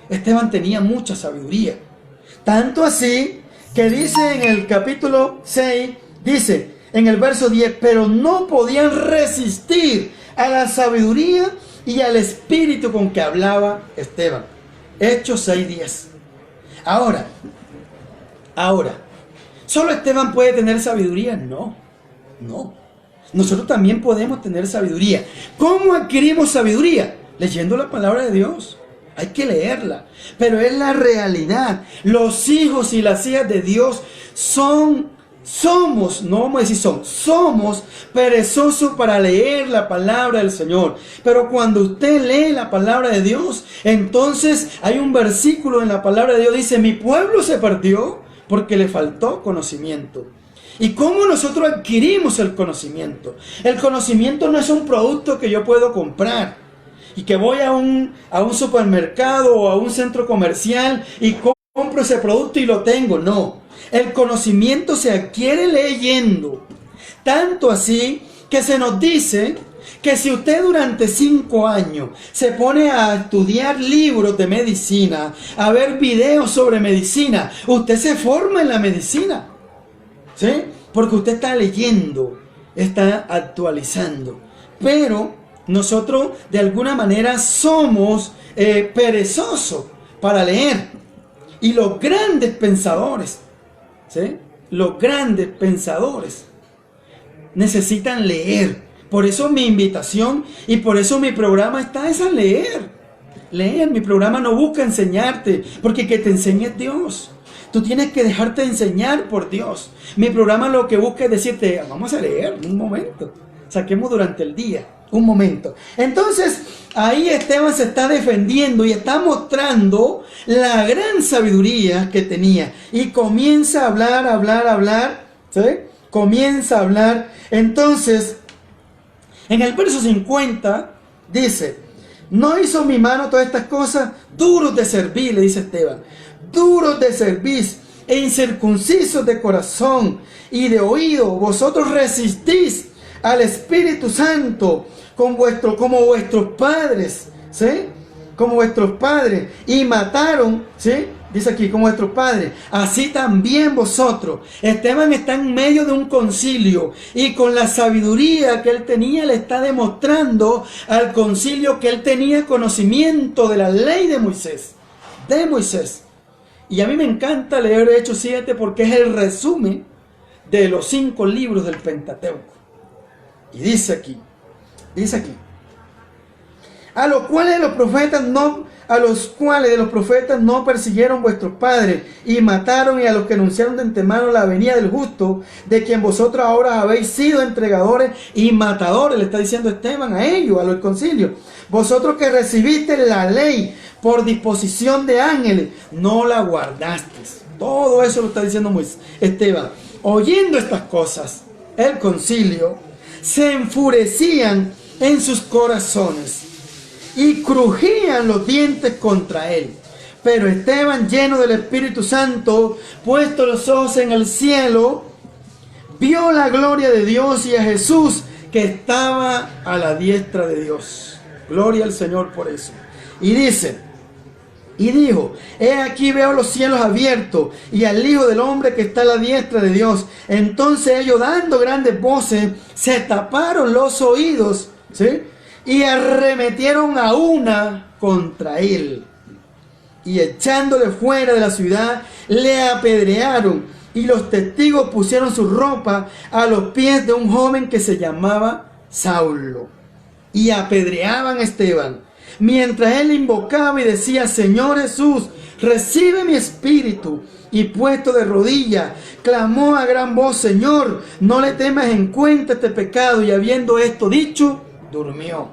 Esteban tenía mucha sabiduría. Tanto así que dice en el capítulo 6, dice en el verso 10, pero no podían resistir a la sabiduría y al espíritu con que hablaba Esteban. Hechos 6:10. Ahora, ¿solo Esteban puede tener sabiduría? No. Nosotros también podemos tener sabiduría. ¿Cómo adquirimos sabiduría? Leyendo la palabra de Dios. Hay que leerla. Pero es la realidad. Los hijos y las hijas de Dios somos perezosos para leer la palabra del Señor. Pero cuando usted lee la palabra de Dios, entonces hay un versículo en la palabra de Dios, dice, mi pueblo se perdió porque le faltó conocimiento. ¿Y cómo nosotros adquirimos el conocimiento? El conocimiento no es un producto que yo puedo comprar y que voy a un supermercado o a un centro comercial y compro ese producto y lo tengo. No, el conocimiento se adquiere leyendo. Tanto así que se nos dice que si usted durante 5 años se pone a estudiar libros de medicina, a ver videos sobre medicina, usted se forma en la medicina, ¿sí? Porque usted está leyendo, está actualizando. Pero nosotros de alguna manera somos perezosos para leer. Y los grandes pensadores, ¿sí? Los grandes pensadores necesitan leer. Por eso mi invitación y por eso mi programa está es a leer. Leer, mi programa no busca enseñarte, porque que te enseñe es Dios. Tú tienes que dejarte enseñar por Dios. Mi programa lo que busca es decirte, vamos a leer un momento. Saquemos durante el día un momento. Entonces, ahí Esteban se está defendiendo y está mostrando la gran sabiduría que tenía. Y comienza a hablar, ¿sí? Comienza a hablar. Entonces, en el verso 50 dice, ¿no hizo mi mano todas estas cosas? Duros de servir, le dice Esteban. Duros de servir e incircuncisos de corazón y de oído. Vosotros resistís al Espíritu Santo como vuestros padres, ¿sí? Como vuestros padres, y mataron, ¿sí? Dice aquí, como vuestros padres, así también vosotros. Esteban está en medio de un concilio y con la sabiduría que él tenía le está demostrando al concilio que él tenía conocimiento de la ley de Moisés. Y a mí me encanta leer Hechos 7 porque es el resumen de los 5 libros del Pentateuco. Y dice aquí, a los cuales de los profetas no persiguieron vuestros padres y mataron, y a los que anunciaron de antemano la venida del justo, de quien vosotros ahora habéis sido entregadores y matadores. Le está diciendo Esteban a ellos, a los concilios. Vosotros que recibiste la ley por disposición de ángeles, no la guardasteis. Todo eso lo está diciendo Esteban. Oyendo estas cosas, el concilio se enfurecían en sus corazones y crujían los dientes contra él. Pero Esteban, lleno del Espíritu Santo, puesto los ojos en el cielo, vio la gloria de Dios y a Jesús que estaba a la diestra de Dios. Gloria al Señor por eso. Y dijo, he aquí veo los cielos abiertos y al Hijo del Hombre que está a la diestra de Dios. Entonces ellos, dando grandes voces, se taparon los oídos, ¿sí? Y arremetieron a una contra él. Y echándole fuera de la ciudad, le apedrearon. Y los testigos pusieron su ropa a los pies de un joven que se llamaba Saulo, y apedreaban a Esteban, mientras él invocaba y decía: Señor Jesús, recibe mi espíritu. Y puesto de rodillas, clamó a gran voz: Señor, no le temas en cuenta este pecado. Y habiendo esto dicho, durmió.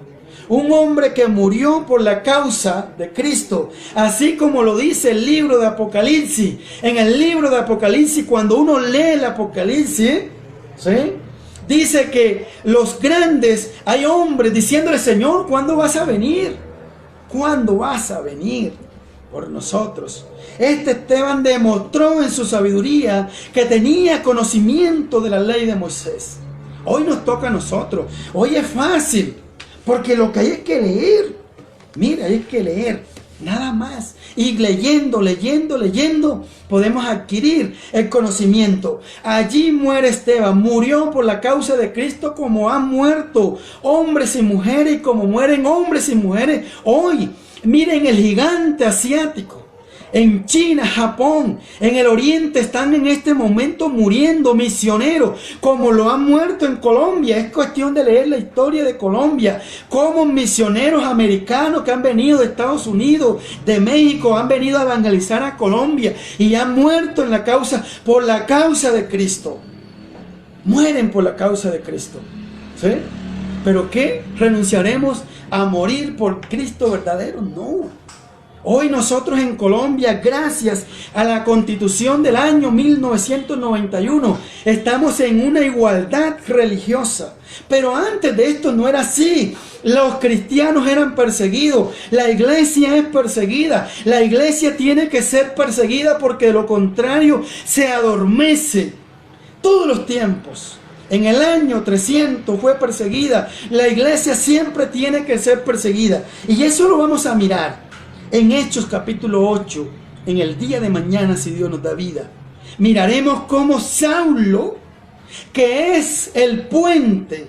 Un hombre que murió por la causa de Cristo, así como lo dice el libro de Apocalipsis. En el libro de Apocalipsis, cuando uno lee el Apocalipsis, ¿sí?, dice que los grandes, hay hombres diciéndole: Señor, ¿cuándo vas a venir? ¿Cuándo vas a venir por nosotros? Este Esteban demostró en su sabiduría que tenía conocimiento de la ley de Moisés. Hoy nos toca a nosotros. Hoy es fácil, porque lo que hay es que leer. Mira, hay que leer, nada más. Y leyendo, podemos adquirir el conocimiento. Allí muere Esteban, murió por la causa de Cristo, como han muerto hombres y mujeres, y como mueren hombres y mujeres hoy. Miren el gigante asiático. En China, Japón, en el Oriente están en este momento muriendo misioneros, como lo han muerto en Colombia. Es cuestión de leer la historia de Colombia, como misioneros americanos que han venido de Estados Unidos, de México, han venido a evangelizar a Colombia y han muerto en la causa, por la causa de Cristo. Mueren por la causa de Cristo, ¿sí? ¿Pero qué? ¿Renunciaremos a morir por Cristo verdadero? No. Hoy nosotros en Colombia, gracias a la Constitución del año 1991, estamos en una igualdad religiosa. Pero antes de esto no era así. Los cristianos eran perseguidos. La iglesia es perseguida. La iglesia tiene que ser perseguida, porque de lo contrario se adormece. Todos los tiempos. En el año 300 fue perseguida. La iglesia siempre tiene que ser perseguida. Y eso lo vamos a mirar en Hechos capítulo 8, en el día de mañana, si Dios nos da vida. Miraremos cómo Saulo, que es el puente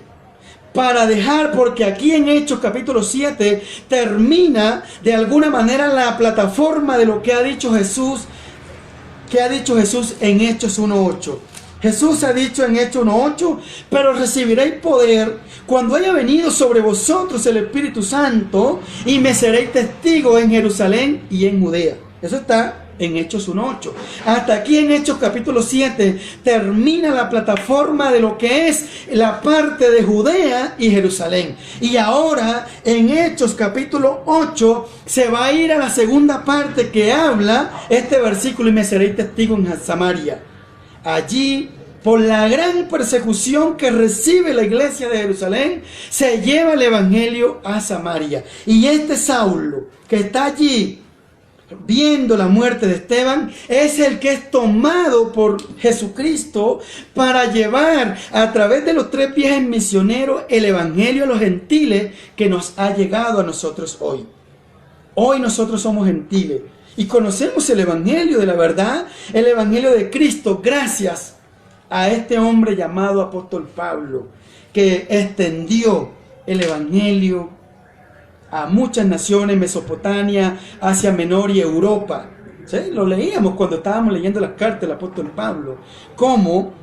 para dejar, porque aquí en Hechos capítulo 7 termina de alguna manera la plataforma de lo que ha dicho Jesús, en Hechos 1:8. Jesús ha dicho en Hechos 1:8: pero recibiréis poder cuando haya venido sobre vosotros el Espíritu Santo, y me seréis testigos en Jerusalén y en Judea. Eso está en Hechos 1:8. Hasta aquí en Hechos capítulo 7 termina la plataforma de lo que es la parte de Judea y Jerusalén. Y ahora en Hechos capítulo 8 se va a ir a la segunda parte que habla este versículo: y me seréis testigos en Samaria. Allí, por la gran persecución que recibe la iglesia de Jerusalén, se lleva el evangelio a Samaria. Y este Saulo, que está allí viendo la muerte de Esteban, es el que es tomado por Jesucristo para llevar a través de los 3 viajes misioneros el evangelio a los gentiles, que nos ha llegado a nosotros hoy. Hoy nosotros somos gentiles y conocemos el evangelio de la verdad, el evangelio de Cristo, gracias a este hombre llamado apóstol Pablo, que extendió el evangelio a muchas naciones: Mesopotamia, Asia Menor y Europa. ¿Sí? Lo leíamos cuando estábamos leyendo las cartas del apóstol Pablo, cómo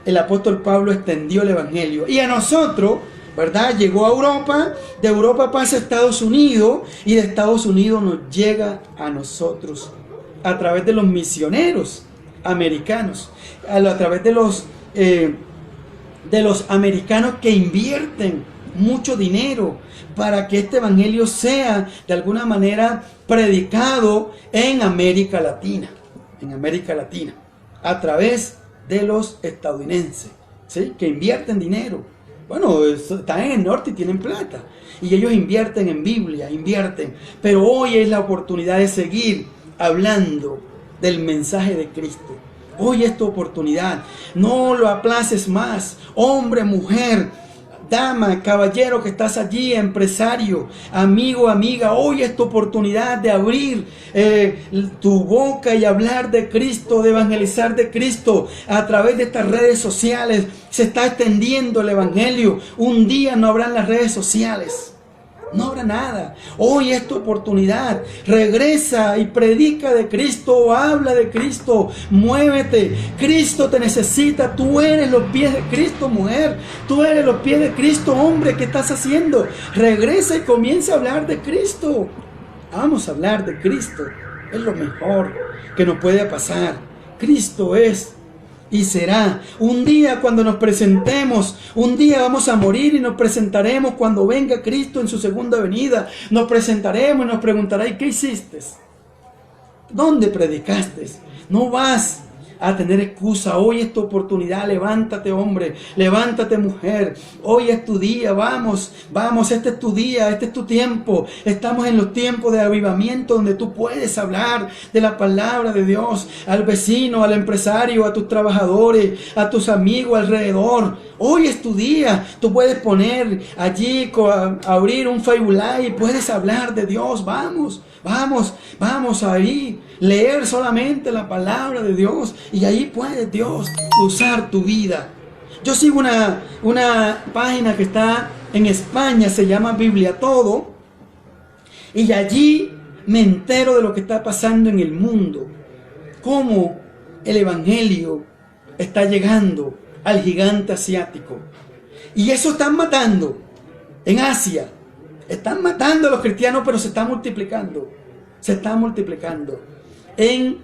el apóstol Pablo extendió el evangelio. Y a nosotros, ¿verdad?, llegó a Europa, de Europa pasa a Estados Unidos, y de Estados Unidos nos llega a nosotros a través de los misioneros americanos, a través de los americanos que invierten mucho dinero para que este evangelio sea de alguna manera predicado en América Latina, a través de los estadounidenses, ¿sí?, que invierten dinero. Bueno, están en el norte y tienen plata, y ellos invierten en Biblia, pero hoy es la oportunidad de seguir hablando del mensaje de Cristo. Hoy es tu oportunidad, no lo aplaces más. Hombre, mujer, dama, caballero que estás allí, empresario, amigo, amiga, hoy es tu oportunidad de abrir tu boca y hablar de Cristo, de evangelizar de Cristo a través de estas redes sociales. Se está extendiendo el evangelio. Un día no habrán las redes sociales. No habrá nada. Hoy es tu oportunidad. Regresa y predica de Cristo, habla de Cristo, muévete. Cristo te necesita. Tú eres los pies de Cristo, mujer. Tú eres los pies de Cristo, hombre. ¿Qué estás haciendo? Regresa y comienza a hablar de Cristo. Vamos a hablar de Cristo. Es lo mejor que nos puede pasar. Cristo es y será. Un día cuando nos presentemos, un día vamos a morir y nos presentaremos cuando venga Cristo en su segunda venida. Nos presentaremos y nos preguntará: ¿y qué hiciste? ¿Dónde predicaste? No vas a tener excusa. Hoy es tu oportunidad. Levántate, hombre, levántate, mujer. Hoy es tu día. Vamos, este es tu día, este es tu tiempo. Estamos en los tiempos de avivamiento donde tú puedes hablar de la palabra de Dios al vecino, al empresario, a tus trabajadores, a tus amigos alrededor. Hoy es tu día. Tú puedes poner allí, abrir un Facebook Live y puedes hablar de Dios. Vamos ahí, leer solamente la palabra de Dios, y ahí puede Dios usar tu vida. Yo sigo una página que está en España, se llama Biblia Todo, y allí me entero de lo que está pasando en el mundo, cómo el evangelio está llegando al gigante asiático, y eso están matando en Asia. Están matando a los cristianos, pero se está multiplicando. Se está multiplicando. En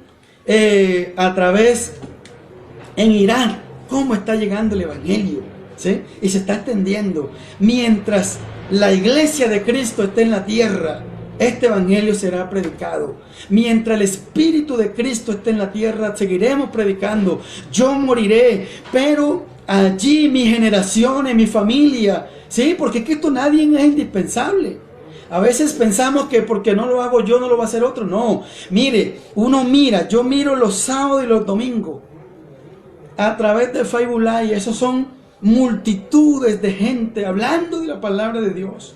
Irán, cómo está llegando el evangelio, ¿sí? Y se está extendiendo. Mientras la iglesia de Cristo esté en la tierra, este evangelio será predicado. Mientras el Espíritu de Cristo esté en la tierra, seguiremos predicando. Yo moriré, pero allí mis generaciones, mi familia, sí, porque es que esto nadie es indispensable. A veces pensamos que porque no lo hago yo, no lo va a hacer otro. No, mire, yo miro los sábados y los domingos a través de Facebook Live. Esos son multitudes de gente hablando de la palabra de Dios.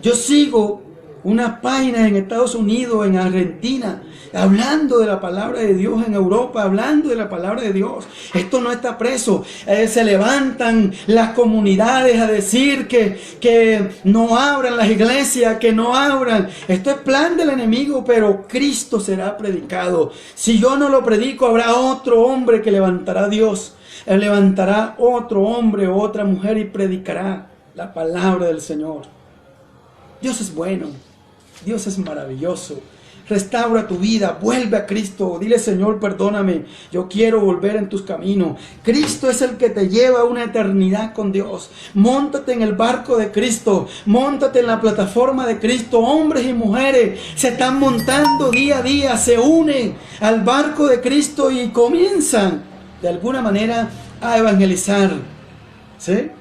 Yo sigo unas páginas en Estados Unidos, en Argentina, hablando de la palabra de Dios, en Europa, hablando de la palabra de Dios. Esto no está preso. Se levantan las comunidades a decir que no abran las iglesias, que no abran. Esto es plan del enemigo, pero Cristo será predicado. Si yo no lo predico, habrá otro hombre que levantará a Dios. Él levantará otro hombre o otra mujer y predicará la palabra del Señor. Dios es bueno. Dios es maravilloso. Restaura tu vida, vuelve a Cristo. Dile: Señor, perdóname, yo quiero volver en tus caminos. Cristo es el que te lleva a una eternidad con Dios. Móntate en el barco de Cristo, móntate en la plataforma de Cristo. Hombres y mujeres se están montando día a día, se unen al barco de Cristo y comienzan de alguna manera a evangelizar, ¿sí?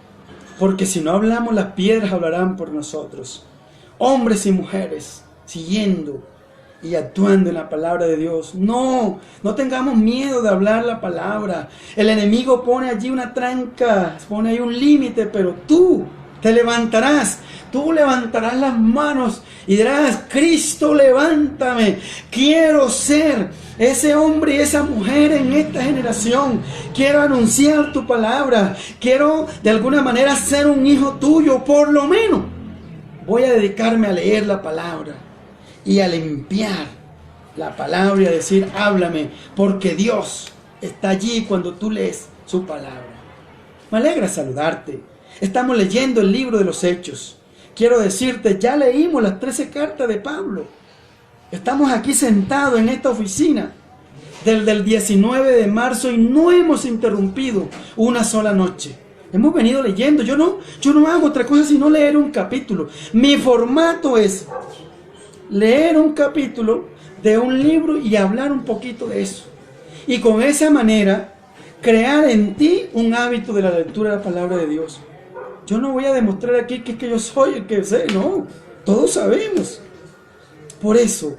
Porque si no hablamos, las piedras hablarán por nosotros. Hombres y mujeres siguiendo y actuando en la palabra de Dios. No tengamos miedo de hablar la palabra. El enemigo pone allí una tranca, pone ahí un límite, pero tú te levantarás. Tú levantarás las manos y dirás: Cristo, levántame. Quiero ser ese hombre y esa mujer en esta generación. Quiero anunciar tu palabra. Quiero de alguna manera ser un hijo tuyo. Por lo menos voy a dedicarme a leer la palabra y a limpiar la palabra y a decir: háblame, porque Dios está allí cuando tú lees su palabra. Me alegra saludarte. Estamos leyendo el libro de los Hechos. Quiero decirte, ya leímos las 13 cartas de Pablo. Estamos aquí sentados en esta oficina desde el 19 de marzo y no hemos interrumpido una sola noche. Hemos venido leyendo. Yo no hago otra cosa sino leer un capítulo. Mi formato es leer un capítulo de un libro y hablar un poquito de eso. Y con esa manera crear en ti un hábito de la lectura de la palabra de Dios. Yo no voy a demostrar aquí que yo soy el que sé, no. Todos sabemos. Por eso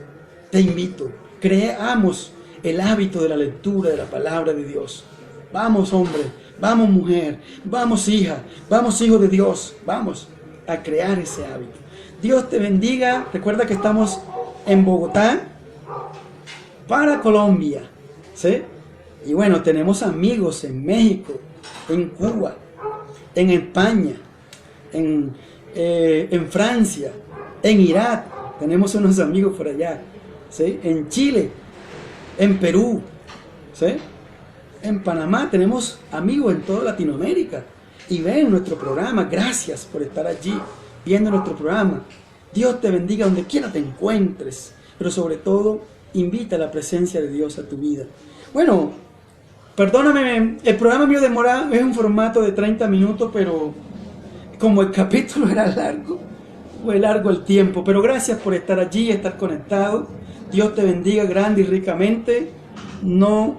te invito, creamos el hábito de la lectura de la palabra de Dios. Vamos, hombre, vamos, mujer, vamos, hija, vamos, hijo de Dios, vamos a crear ese hábito. Dios te bendiga. Recuerda que estamos en Bogotá para Colombia, ¿sí? Y bueno, tenemos amigos en México, en Cuba, en España, en Francia, En Irak tenemos unos amigos por allá, ¿sí? En Chile, en Perú, ¿sí? En Panamá tenemos amigos en toda Latinoamérica y ven nuestro programa. Gracias por estar allí viendo nuestro programa. Dios te bendiga donde quiera te encuentres, pero sobre todo invita a la presencia de Dios a tu vida. Bueno, perdóname, el programa mío demora, es un formato de 30 minutos, pero como el capítulo era largo, fue largo el tiempo. Pero gracias por estar allí, estar conectado. Dios te bendiga grande y ricamente. No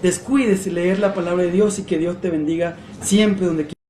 descuides leer la palabra de Dios y que Dios te bendiga siempre donde quiera.